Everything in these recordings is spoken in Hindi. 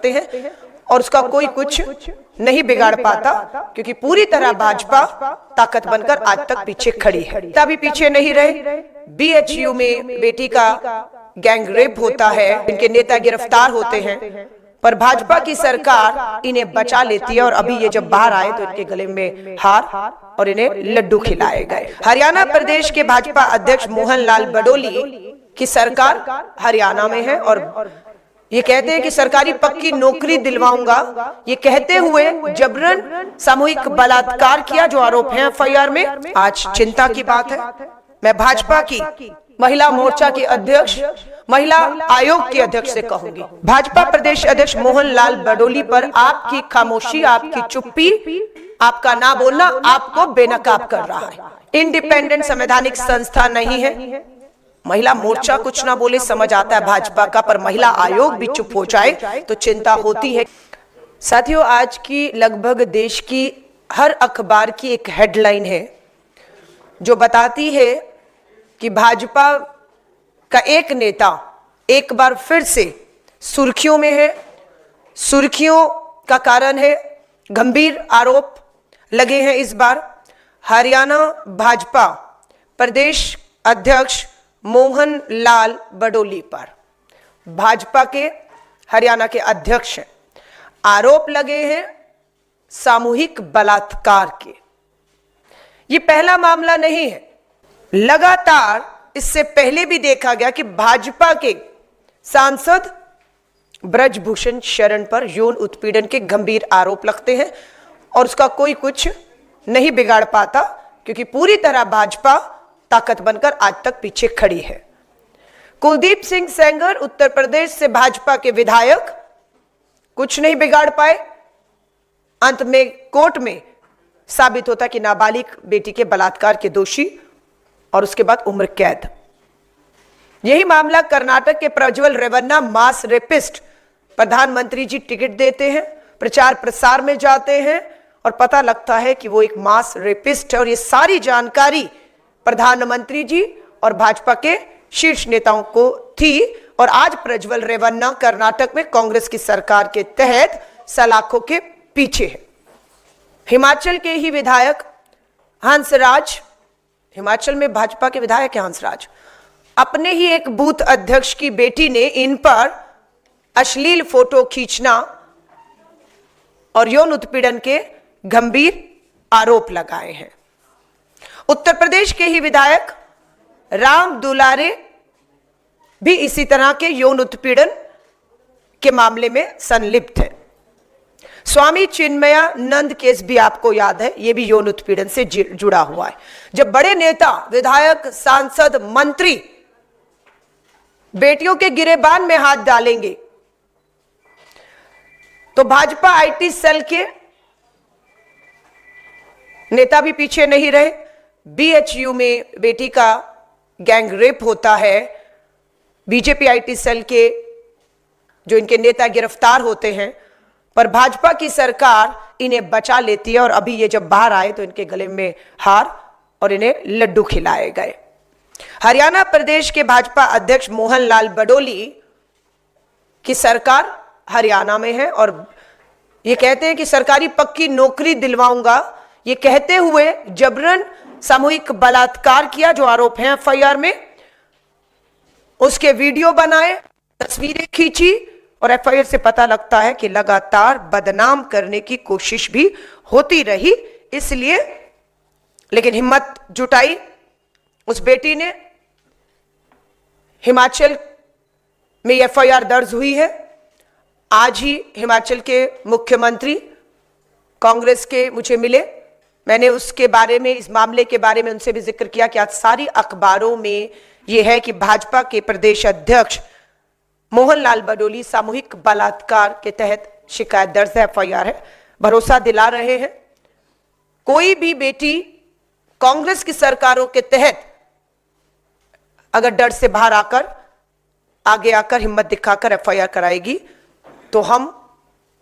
हैं और उसका कोई कुछ नहीं बिगाड़ पाता, क्योंकि पूरी तरह भाजपा ताकत बनकर आज तक पीछे खड़ी है। तभी पीछे नहीं रहे। बीएचयू में बेटी का गैंग रेप होता है, इनके नेता गिरफ्तार होते हैं, पर भाजपा की सरकार इन्हें बचा लेती है और अभी ये जब बाहर आए तो इनके गले में हार और इन्हें लड्डू खिलाए गए। हरियाणा प्रदेश के भाजपा अध्यक्ष मोहन लाल बडोली की सरकार हरियाणा में है और ये कहते हैं कि सरकारी पक्की नौकरी दिलवाऊंगा, ये कहते हुए जबरन सामूहिक बलात्कार किया जो आरोप है एफआईआर में। आज चिंता की बात है। मैं भाजपा की महिला मोर्चा के अध्यक्ष, महिला आयोग के अध्यक्ष से कहूंगी, भाजपा प्रदेश अध्यक्ष मोहन लाल बडोली पर आपकी खामोशी, आपकी चुप्पी, आपका ना बोलना आपको बेनकाब कर रहा है। इंडिपेंडेंट संवैधानिक संस्था नहीं है। महिला मोर्चा कुछ ना बोले समझ आता है भाजपा का, पर महिला आयोग भी चुप हो जाए तो चिंता होती है। साथियों, आज की लगभग देश की हर अखबार की एक हेडलाइन है जो बताती है कि भाजपा का एक नेता एक बार फिर से सुर्खियों में है। सुर्खियों का कारण है गंभीर आरोप लगे हैं इस बार हरियाणा भाजपा प्रदेश अध्यक्ष मोहन लाल बडोली पर। भाजपा के हरियाणा के अध्यक्ष हैं, आरोप लगे हैं सामूहिक बलात्कार के। ये पहला मामला नहीं है, लगातार इससे पहले भी देखा गया कि भाजपा के सांसद ब्रजभूषण शरण पर यौन उत्पीड़न के गंभीर आरोप लगते हैं और उसका कोई कुछ नहीं बिगाड़ पाता, क्योंकि पूरी तरह भाजपा ताकत बनकर आज तक पीछे खड़ी है। कुलदीप सिंह सेंगर उत्तर प्रदेश से भाजपा के विधायक कुछ नहीं बिगाड़ पाए। अंत में कोर्ट में साबित होता कि नाबालिग बेटी के बलात्कार के दोषी और उसके बाद उम्र कैद। यही मामला कर्नाटक के प्रज्वल रेवन्ना मास रेपिस्ट। प्रधानमंत्री जी टिकट देते हैं, प्रचार प्रसार में जाते हैं और पता लगता है कि वो एक मास रेपिस्ट है और ये सारी जानकारी प्रधानमंत्री जी और भाजपा के शीर्ष नेताओं को थी। और आज प्रज्वल रेवन्ना कर्नाटक में कांग्रेस की सरकार के तहत सलाखों के पीछे है। हिमाचल के ही विधायक हंसराज, हिमाचल में भाजपा के विधायक है हंसराज, अपने ही एक बूथ अध्यक्ष की बेटी ने इन पर अश्लील फोटो खींचना और यौन उत्पीड़न के गंभीर आरोप लगाए हैं। उत्तर प्रदेश के ही विधायक राम दुलारे भी इसी तरह के यौन उत्पीड़न के मामले में संलिप्त है। स्वामी चिन्मयानंद केस भी आपको याद है, यह भी यौन उत्पीड़न से जुड़ा हुआ है। जब बड़े नेता, विधायक, सांसद, मंत्री बेटियों के गिरेबान में हाथ डालेंगे तो भाजपा आईटी सेल के नेता भी पीछे नहीं रहे। बीएचयू में बेटी का गैंग रेप होता है, बीजेपी आईटी सेल के जो इनके नेता गिरफ्तार होते हैं, पर भाजपा की सरकार इन्हें बचा लेती है और अभी ये जब बाहर आए तो इनके गले में हार और इन्हें लड्डू खिलाए गए। हरियाणा प्रदेश के भाजपा अध्यक्ष मोहन लाल बडोली की सरकार हरियाणा में है और ये कहते हैं कि सरकारी पक्की नौकरी दिलवाऊंगा, ये कहते हुए जबरन सामूहिक बलात्कार किया जो आरोप है एफआईआर में। उसके वीडियो बनाए, तस्वीरें खींची और एफआईआर से पता लगता है कि लगातार बदनाम करने की कोशिश भी होती रही। इसलिए लेकिन हिम्मत जुटाई उस बेटी ने। हिमाचल में एफआईआर दर्ज हुई है। आज ही हिमाचल के मुख्यमंत्री कांग्रेस के मुझे मिले, मैंने उसके बारे में, इस मामले के बारे में उनसे भी जिक्र किया कि आज सारी अखबारों में यह है कि भाजपा के प्रदेश अध्यक्ष मोहन लाल बडोली सामूहिक बलात्कार के तहत शिकायत दर्ज है, एफआईआर है। भरोसा दिला रहे हैं कोई भी बेटी कांग्रेस की सरकारों के तहत अगर डर से बाहर आकर, आगे आकर हिम्मत दिखाकर एफआईआर कराएगी तो हम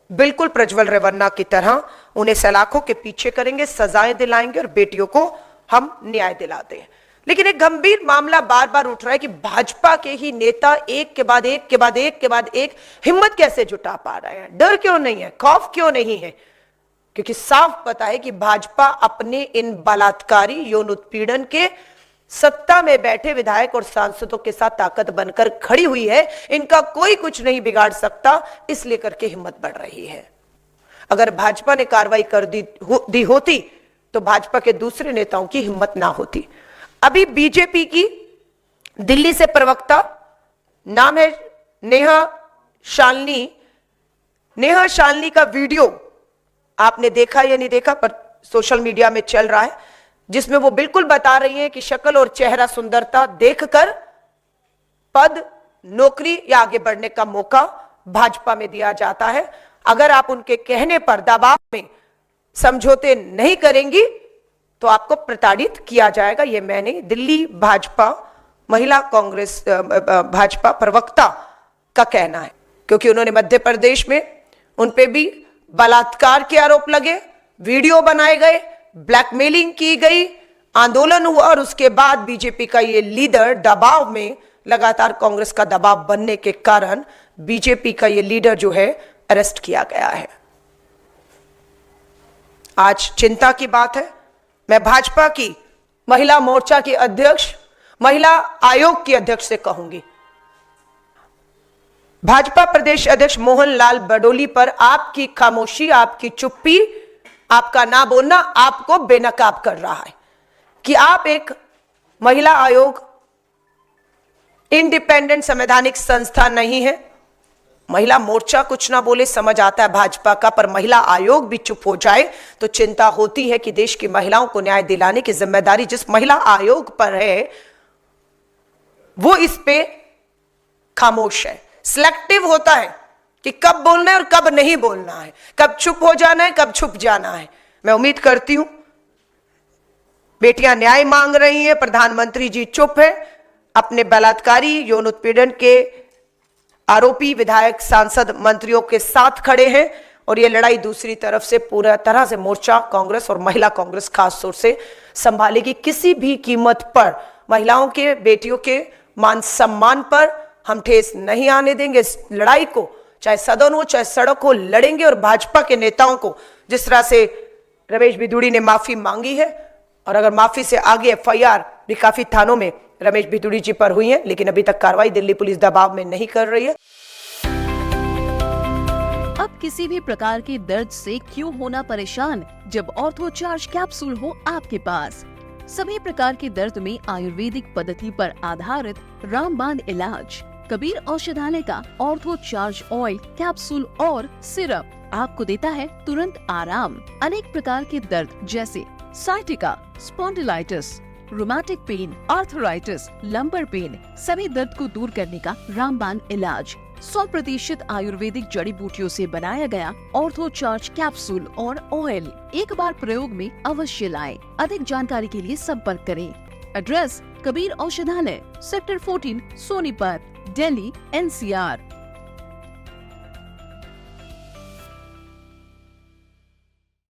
बिल्कुल प्रज्वल रेवन्ना की तरह उन्हें सलाखों के पीछे करेंगे, सजाएं दिलाएंगे और बेटियों को हम न्याय दिलाते हैं। लेकिन एक गंभीर मामला बार बार उठ रहा है कि भाजपा के ही नेता एक के बाद एक के बाद एक के बाद एक हिम्मत कैसे जुटा पा रहे हैं, डर क्यों नहीं है, खौफ क्यों नहीं है? क्योंकि साफ पता है कि भाजपा अपने इन बलात्कारी यौन उत्पीड़न के सत्ता में बैठे विधायक और सांसदों के साथ ताकत बनकर खड़ी हुई है। इनका कोई कुछ नहीं बिगाड़ सकता, इसलिए करके हिम्मत बढ़ रही है। अगर भाजपा ने कार्रवाई कर दी होती तो भाजपा के दूसरे नेताओं की हिम्मत ना होती। अभी बीजेपी की दिल्ली से प्रवक्ता, नाम है नेहा शालिनी, नेहा शालिनी का वीडियो आपने देखा या नहीं देखा, पर सोशल मीडिया में चल रहा है, जिसमें वो बिल्कुल बता रही है कि शक्ल और चेहरा सुंदरता देखकर पद, नौकरी या आगे बढ़ने का मौका भाजपा में दिया जाता है। अगर आप उनके कहने पर दबाव में समझौते नहीं करेंगी तो आपको प्रताड़ित किया जाएगा। ये मैंने दिल्ली भाजपा महिला कांग्रेस भाजपा प्रवक्ता का कहना है, क्योंकि उन्होंने मध्य प्रदेश में उन पे भी बलात्कार के आरोप लगे, वीडियो बनाए गए, ब्लैकमेलिंग की गई, आंदोलन हुआ और उसके बाद बीजेपी का ये लीडर दबाव में, लगातार कांग्रेस का दबाव बनने के कारण बीजेपी का ये लीडर जो है अरेस्ट किया गया है। आज चिंता की बात है। मैं भाजपा की महिला मोर्चा की अध्यक्ष, महिला आयोग की अध्यक्ष से कहूंगी, भाजपा प्रदेश अध्यक्ष मोहन लाल बडोली पर आपकी खामोशी, आपकी चुप्पी, आपका ना बोलना आपको बेनकाब कर रहा है कि आप एक महिला आयोग इंडिपेंडेंट संवैधानिक संस्था नहीं है। महिला मोर्चा कुछ ना बोले, समझ आता है भाजपा का, पर महिला आयोग भी चुप हो जाए तो चिंता होती है कि देश की महिलाओं को न्याय दिलाने की जिम्मेदारी जिस महिला आयोग पर है वो इस पे खामोश है। सिलेक्टिव होता है कि कब बोलना है और कब नहीं बोलना है, कब चुप हो जाना है, कब छुप जाना है। मैं उम्मीद करती हूं बेटियां न्याय मांग रही हैं, प्रधानमंत्री जी चुप है, अपने बलात्कारी यौन उत्पीड़न के आरोपी विधायक, सांसद, मंत्रियों के साथ खड़े हैं और ये लड़ाई दूसरी तरफ से पूरा तरह से मोर्चा कांग्रेस और महिला कांग्रेस खास तौर से संभालेगी। किसी भी कीमत पर महिलाओं के, बेटियों के मान सम्मान पर हम ठेस नहीं आने देंगे। इस लड़ाई को चाहे सदन हो चाहे सड़क हो लड़ेंगे और भाजपा के नेताओं को जिस तरह से रमेश बिधूड़ी ने माफी मांगी है, और अगर माफी से आगे एफआईआर भी काफी थानों में रमेश बिधूड़ी जी पर हुई है, लेकिन अभी तक कार्रवाई दिल्ली पुलिस दबाव में नहीं कर रही है। अब किसी भी प्रकार के दर्द से क्यों होना परेशान जब ऑर्थो चार्ज कैप्सूल हो आपके पास। सभी प्रकार के दर्द में आयुर्वेदिक पद्धति पर आधारित रामबाण इलाज। कबीर औषधालय का ऑर्थो चार्ज ऑयल, कैप्सूल और सिरप आपको देता है तुरंत आराम। अनेक प्रकार के दर्द जैसे sciatica, spondylitis, rheumatic pain, arthritis, lumbar pain, सभी दर्द को दूर करने का रामबाण इलाज 100% आयुर्वेदिक जड़ी बूटियों से बनाया गया ऑर्थो चार्ज कैप्सूल और ऑयल एक बार प्रयोग में अवश्य लाएं। अधिक जानकारी के लिए संपर्क करें। एड्रेस: कबीर औषधालय, सेक्टर 14, सोनीपत, दिल्ली, NCR।